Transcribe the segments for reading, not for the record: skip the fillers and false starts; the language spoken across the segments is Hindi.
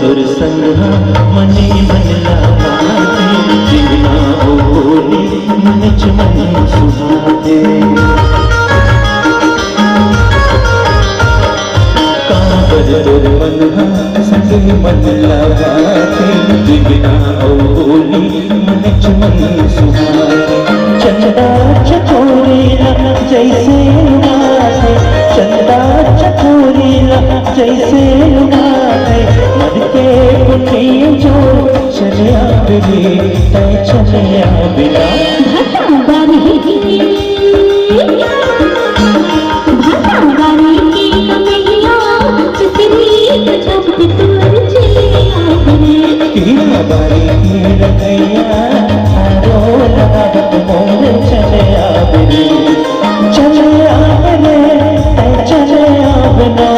तोर संगा मने मन लागे जीवना बोली मन चमन सुहागे काबर तोर मनहा संग मन लागे जीवना बोली मन चमन सुहागे चंदा चकोरीला जैसे नाचे चंदा चकोरीला जैसे नाचे मरके बुढ़ी जो चलिया बिली तय चलिया बिना भाटावारी की कमैया चितरी जब तोर चलिया कीड़ा बारी की रखैया आरो लगावत मोर चलिया बिली चलिया बिले तय चलिया बिना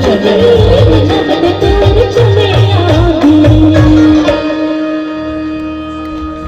चले